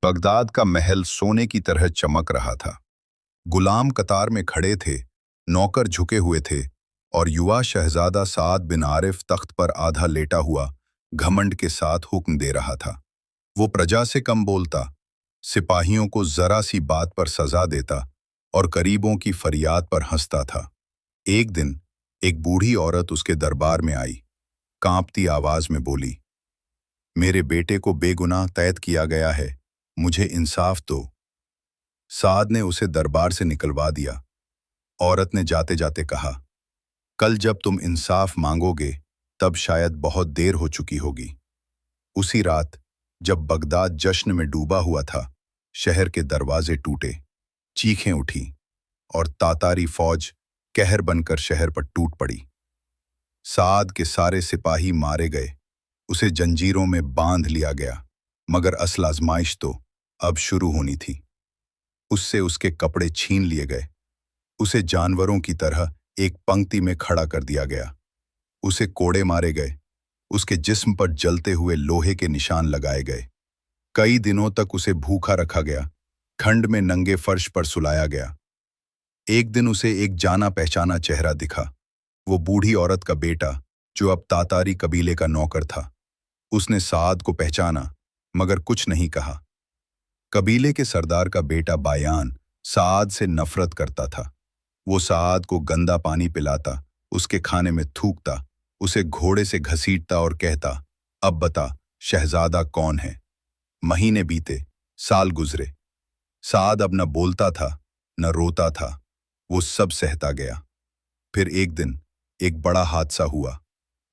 Baghdad का महल सोने की तरह चमक रहा था। गुलाम कतार में खड़े थे, नौकर झुके हुए थे और युवा शहजादा साद बिन आरिफ तख्त पर आधा लेटा हुआ घमंड के साथ हुक्म दे रहा था। वो प्रजा से कम बोलता, सिपाहियों को जरा सी बात पर सजा देता और करीबों की फरियाद पर हंसता था। एक दिन एक बूढ़ी औरत उसके दरबार में आई, कांपती आवाज में बोली, मेरे बेटे को बेगुनाह कैद किया गया है, मुझे इंसाफ दो। साद ने उसे दरबार से निकलवा दिया। औरत ने जाते जाते कहा, कल जब तुम इंसाफ मांगोगे तब शायद बहुत देर हो चुकी होगी। उसी रात जब बगदाद जश्न में डूबा हुआ था, शहर के दरवाजे टूटे, चीखें उठी और तातारी फौज कहर बनकर शहर पर टूट पड़ी। साद के सारे सिपाही मारे गए, उसे जंजीरों में बांध लिया गया, मगर असल आजमाइश तो अब शुरू होनी थी। उससे उसके कपड़े छीन लिए गए, उसे जानवरों की तरह एक पंक्ति में खड़ा कर दिया गया, उसे कोड़े मारे गए, उसके जिस्म पर जलते हुए लोहे के निशान लगाए गए। कई दिनों तक उसे भूखा रखा गया, खंड में नंगे फर्श पर सुलाया गया। एक दिन उसे एक जाना पहचाना चेहरा दिखा, वो बूढ़ी औरत का बेटा जो अब तातारी कबीले का नौकर था। उसने साद को पहचाना मगर कुछ नहीं कहा। कबीले के सरदार का बेटा बायान साद से नफरत करता था। वो साद को गंदा पानी पिलाता, उसके खाने में थूकता, उसे घोड़े से घसीटता और कहता, अब बता शहजादा कौन है। महीने बीते, साल गुजरे। साद अब न बोलता था न रोता था, वो सब सहता गया। फिर एक दिन एक बड़ा हादसा हुआ।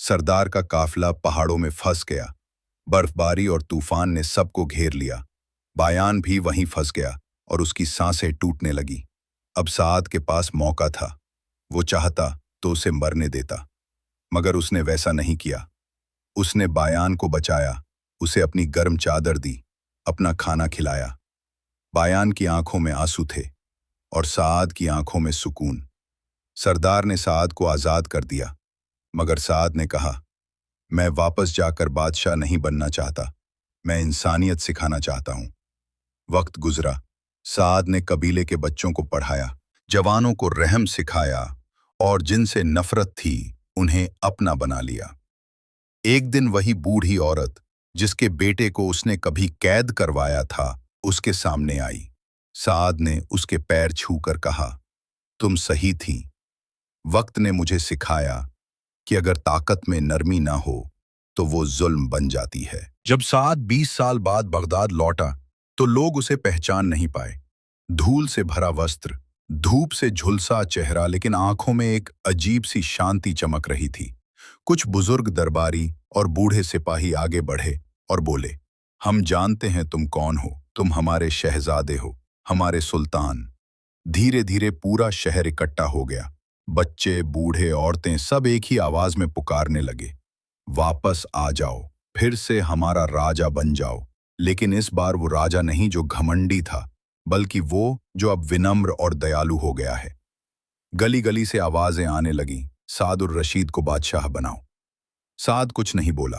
सरदार का काफिला पहाड़ों में फंस गया। बर्फबारी और तूफान ने सबको घेर लिया। बायान भी वहीं फंस गया और उसकी सांसें टूटने लगी। अब साद के पास मौका था, वो चाहता तो उसे मरने देता, मगर उसने वैसा नहीं किया। उसने बायान को बचाया, उसे अपनी गर्म चादर दी, अपना खाना खिलाया। बायान की आंखों में आंसू थे और साद की आंखों में सुकून। सरदार ने साद को आजाद कर दिया, मगर साद ने कहा, मैं वापस जाकर बादशाह नहीं बनना चाहता, मैं इंसानियत सिखाना चाहता हूं। वक्त गुजरा, साद ने कबीले के बच्चों को पढ़ाया, जवानों को रहम सिखाया और जिनसे नफरत थी उन्हें अपना बना लिया। एक दिन वही बूढ़ी औरत जिसके बेटे को उसने कभी कैद करवाया था, उसके सामने आई। साद ने उसके पैर छूकर कहा, तुम सही थी। वक्त ने मुझे सिखाया कि अगर ताकत में नरमी ना हो तो वो जुल्म बन जाती है। जब साद 20 साल बाद बगदाद लौटा तो लोग उसे पहचान नहीं पाए। धूल से भरा वस्त्र, धूप से झुलसा चेहरा, लेकिन आंखों में एक अजीब सी शांति चमक रही थी। कुछ बुजुर्ग दरबारी और बूढ़े सिपाही आगे बढ़े और बोले, हम जानते हैं तुम कौन हो, तुम हमारे शहजादे हो, हमारे सुल्तान। धीरे धीरे पूरा शहर इकट्ठा हो गया। बच्चे, बूढ़े, औरतें सब एक ही आवाज में पुकारने लगे, वापस आ जाओ, फिर से हमारा राजा बन जाओ। लेकिन इस बार वो राजा नहीं जो घमंडी था, बल्कि वो जो अब विनम्र और दयालु हो गया है। गली गली से आवाजें आने लगीं, साद उर रशीद को बादशाह बनाओ। साद कुछ नहीं बोला,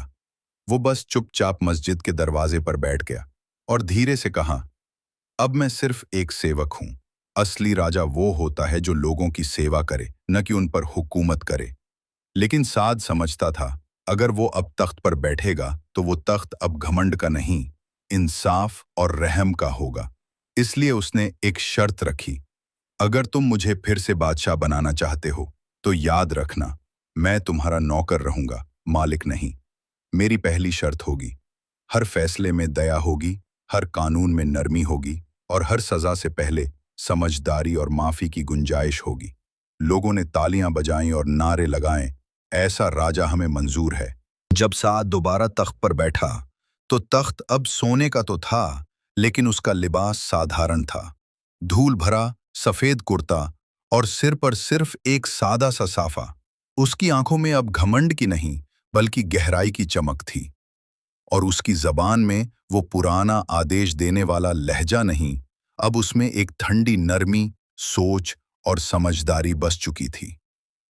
वो बस चुपचाप मस्जिद के दरवाजे पर बैठ गया और धीरे से कहा, अब मैं सिर्फ एक सेवक हूं। असली राजा वो होता है जो लोगों की सेवा करे, न कि उन पर हुकूमत करे। लेकिन साद समझता था, अगर वो अब तख्त पर बैठेगा तो वो तख्त अब घमंड का नहीं, इंसाफ और रहम का होगा। इसलिए उसने एक शर्त रखी, अगर तुम मुझे फिर से बादशाह बनाना चाहते हो तो याद रखना, मैं तुम्हारा नौकर रहूंगा, मालिक नहीं। मेरी पहली शर्त होगी, हर फैसले में दया होगी, हर कानून में नरमी होगी और हर सजा से पहले समझदारी और माफी की गुंजाइश होगी। लोगों ने तालियां बजाईं और नारे लगाएं, ऐसा राजा हमें मंजूर है। जब साद दोबारा तख्त पर बैठा तो तख्त अब सोने का तो था, लेकिन उसका लिबास साधारण था। धूल भरा सफेद कुर्ता और सिर पर सिर्फ एक सादा सा साफा। उसकी आंखों में अब घमंड की नहीं बल्कि गहराई की चमक थी, और उसकी जबान में वो पुराना आदेश देने वाला लहजा नहीं, अब उसमें एक ठंडी नरमी, सोच और समझदारी बस चुकी थी।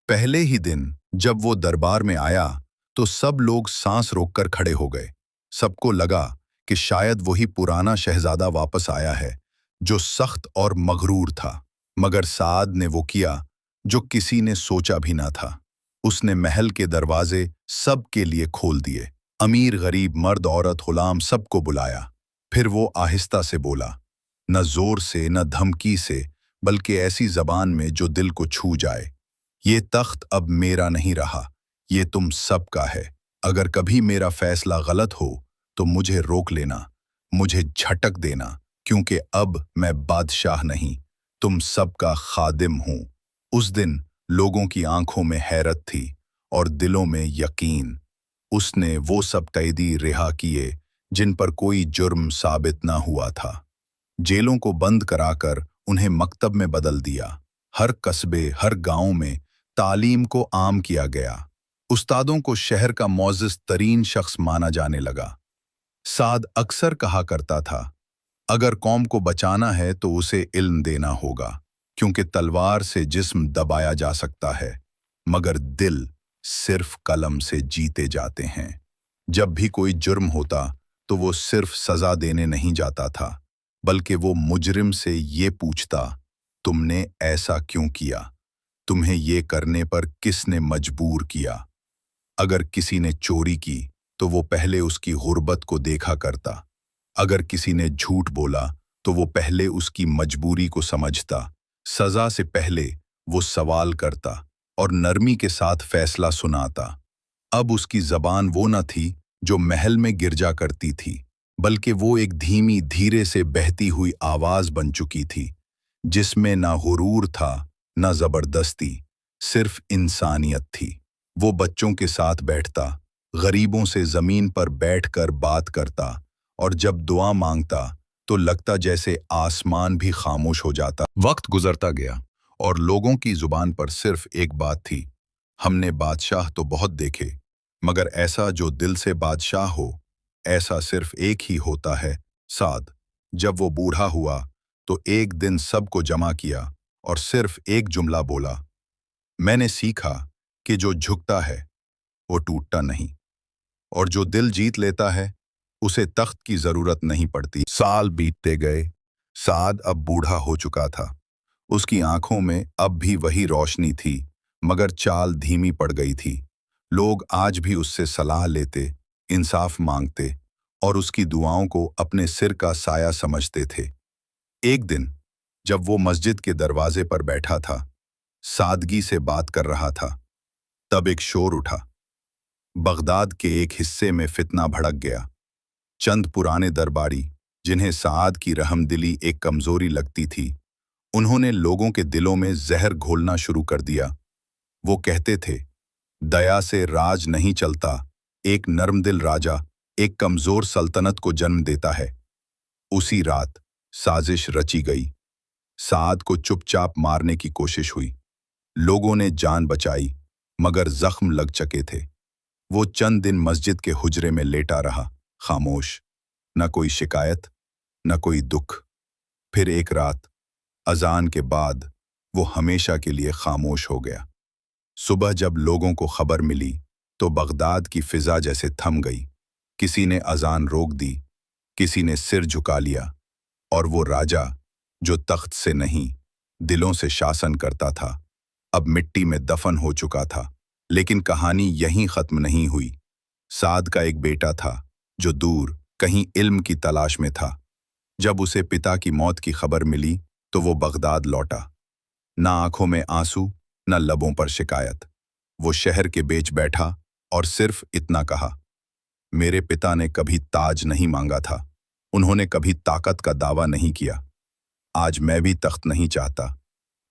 पहले ही दिन जब वो दरबार में आया तो सब लोग सांस रोककर खड़े हो गए। सबको लगा कि शायद वही पुराना शहजादा वापस आया है जो सख्त और मगरूर था। मगर साद ने वो किया जो किसी ने सोचा भी ना था। उसने महल के दरवाजे सबके लिए खोल दिए। अमीर गरीब मर्द औरत गुलाम सबको बुलाया। फिर वो आहिस्ता से बोला, न जोर से न धमकी से, बल्कि ऐसी जबान में जो दिल को छू जाए। ये तख्त अब मेरा नहीं रहा, ये तुम सबका है। अगर कभी मेरा फैसला गलत हो तो मुझे रोक लेना, मुझे झटक देना, क्योंकि अब मैं बादशाह नहीं, तुम सबका खादिम हूं। उस दिन लोगों की आंखों में हैरत थी और दिलों में यकीन। उसने वो सब कैदी रिहा किए जिन पर कोई जुर्म साबित ना हुआ था। जेलों को बंद कराकर उन्हें मकतब में बदल दिया। हर कस्बे, हर गांव में तालीम को आम किया गया। उस्तादों को शहर का मौजिज़ तरीन शख्स माना जाने लगा। साद अक्सर कहा करता था, अगर कौम को बचाना है तो उसे इल्म देना होगा, क्योंकि तलवार से जिस्म दबाया जा सकता है, मगर दिल सिर्फ कलम से जीते जाते हैं। जब भी कोई जुर्म होता तो वो सिर्फ सजा देने नहीं जाता था, बल्कि वो मुजरिम से ये पूछता, तुमने ऐसा क्यों किया? तुम्हें ये करने पर किसने मजबूर किया? अगर किसी ने चोरी की तो वो पहले उसकी गुर्बत को देखा करता। अगर किसी ने झूठ बोला तो वो पहले उसकी मजबूरी को समझता। सजा से पहले वो सवाल करता और नरमी के साथ फैसला सुनाता। अब उसकी जबान वो न थी जो महल में गिरजा करती थी, बल्कि वो एक धीमी धीरे से बहती हुई आवाज बन चुकी थी, जिसमें ना गुरूर था ना जबरदस्ती, सिर्फ इंसानियत थी। वो बच्चों के साथ बैठता, गरीबों से जमीन पर बैठकर बात करता, और जब दुआ मांगता तो लगता जैसे आसमान भी खामोश हो जाता। वक्त गुजरता गया और लोगों की जुबान पर सिर्फ एक बात थी, हमने बादशाह तो बहुत देखे, मगर ऐसा जो दिल से बादशाह हो, ऐसा सिर्फ एक ही होता है। साद जब वो बूढ़ा हुआ तो एक दिन सबको जमा किया और सिर्फ एक जुमला बोला, मैंने सीखा कि जो झुकता है वो टूटता नहीं, और जो दिल जीत लेता है उसे तख्त की जरूरत नहीं पड़ती। साल बीतते गए। साद अब बूढ़ा हो चुका था। उसकी आंखों में अब भी वही रोशनी थी, मगर चाल धीमी पड़ गई थी। लोग आज भी उससे सलाह लेते, इंसाफ मांगते और उसकी दुआओं को अपने सिर का साया समझते थे। एक दिन जब वो मस्जिद के दरवाजे पर बैठा था, सादगी से बात कर रहा था, तब एक शोर उठा। बगदाद के एक हिस्से में फितना भड़क गया। चंद पुराने दरबारी, जिन्हें साद की रहमदिली एक कमजोरी लगती थी, उन्होंने लोगों के दिलों में जहर घोलना शुरू कर दिया। वो कहते थे, दया से राज नहीं चलता, एक नर्मदिल राजा एक कमजोर सल्तनत को जन्म देता है। उसी रात साजिश रची गई। साद को चुपचाप मारने की कोशिश हुई। लोगों ने जान बचाई, मगर जख्म लग चुके थे। वो चंद दिन मस्जिद के हुजरे में लेटा रहा, खामोश, न कोई शिकायत न कोई दुख। फिर एक रात अजान के बाद वो हमेशा के लिए खामोश हो गया। सुबह जब लोगों को खबर मिली तो बगदाद की फिजा जैसे थम गई। किसी ने अजान रोक दी, किसी ने सिर झुका लिया, और वो राजा जो तख्त से नहीं दिलों से शासन करता था, अब मिट्टी में दफन हो चुका था। लेकिन कहानी यहीं खत्म नहीं हुई। साद का एक बेटा था जो दूर कहीं इल्म की तलाश में था। जब उसे पिता की मौत की खबर मिली तो वो बगदाद लौटा। ना आंखों में आंसू, न लबों पर शिकायत। वो शहर के बीच बैठा और सिर्फ इतना कहा, मेरे पिता ने कभी ताज नहीं मांगा था, उन्होंने कभी ताकत का दावा नहीं किया। आज मैं भी तख्त नहीं चाहता,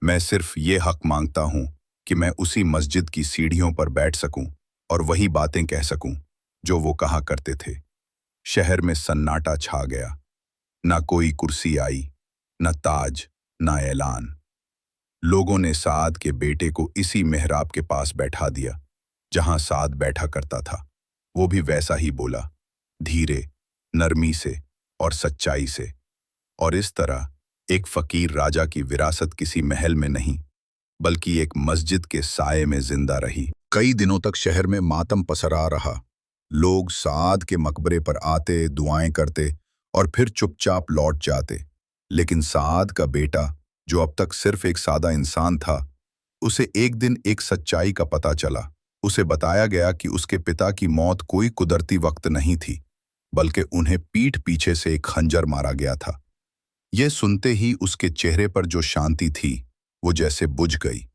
मैं सिर्फ ये हक मांगता हूं कि मैं उसी मस्जिद की सीढ़ियों पर बैठ सकूं और वही बातें कह सकूं जो वो कहा करते थे। शहर में सन्नाटा छा गया। ना कोई कुर्सी आई, न ताज, न ऐलान। लोगों ने साद के बेटे को इसी मेहराब के पास बैठा दिया जहां साद बैठा करता था। वो भी वैसा ही बोला, धीरे, नरमी से और सच्चाई से। और इस तरह एक फकीर राजा की विरासत किसी महल में नहीं, बल्कि एक मस्जिद के साये में जिंदा रही। कई दिनों तक शहर में मातम पसरा रहा। लोग साद के मकबरे पर आते, दुआएं करते और फिर चुपचाप लौट जाते। लेकिन साद का बेटा, जो अब तक सिर्फ एक सादा इंसान था, उसे एक दिन एक सच्चाई का पता चला। उसे बताया गया कि उसके पिता की मौत कोई कुदरती वक्त नहीं थी, बल्कि उन्हें पीठ पीछे से एक खंजर मारा गया था। यह सुनते ही उसके चेहरे पर जो शांति थी, वो जैसे बुझ गई।